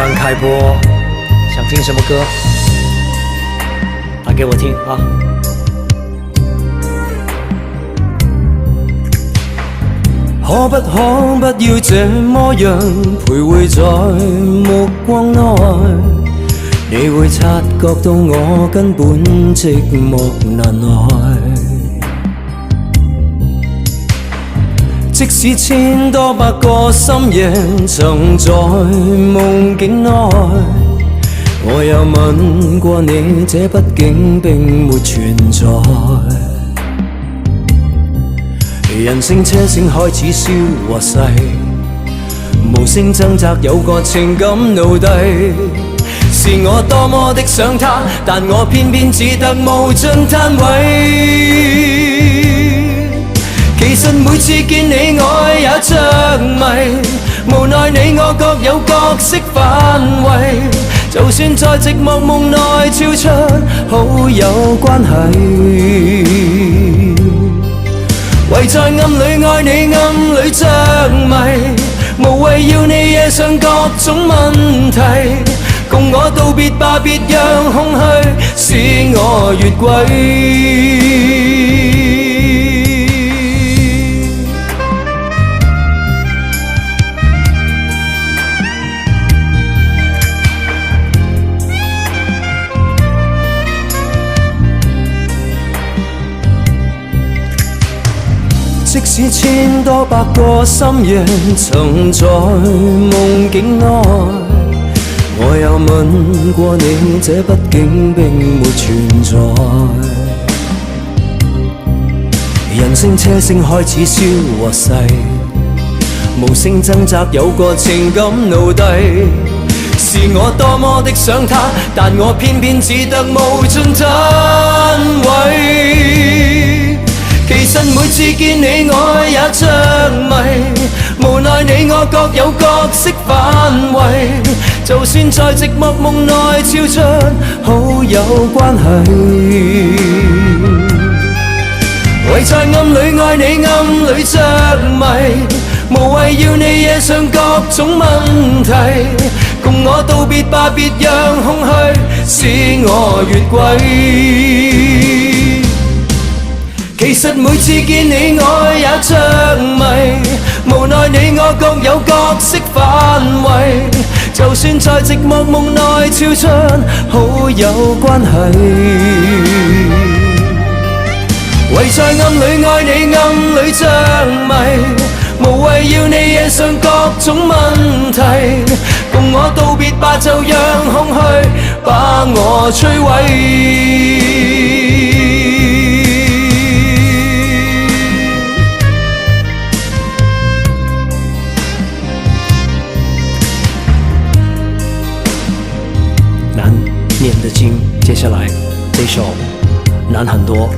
刚开播，想听什么歌，打给我听啊！可不可不要這麼樣徘徊在目光內？你會察覺到我根本寂寞難耐。即使千多百個深夜曾在夢境內，我有吻過你，這畢竟並沒存在。人聲車聲開始消和逝，無聲掙扎有個情感奴隸。是我多麼的想他，但我偏偏只得無盡嘆謂。其實每次見你愛也着迷，無奈你我各有角色範圍。就算在寂寞夢內超出好友關係，唯在暗裏愛你，暗裏着迷，無謂要你惹上各種問題。共我道別吧，別讓空虛使我越軌。即使千多百個深夜曾在夢境內，我有吻過你，這畢竟並沒存在。人聲車聲開始消和逝，無聲掙扎有個情感奴隸。是我多麼的想他，但我偏偏只得無盡嘆謂。其實每次見你愛也着迷，無奈你我各有角色範圍。就算在寂寞夢內超出好友關係，唯在暗裏愛你，暗裏着迷，無謂要你惹上各種問題。共我道別吧，別讓空虛使我越軌。其實每次見你愛也着迷，無奈你我各有角色範圍。就算在寂寞夢內超出好友關係，唯在暗裏愛你，暗裏着迷，無謂要你惹上各種問題。共我道別吧，就讓空虛把我摧毀。难念的经，接下来这首难很多。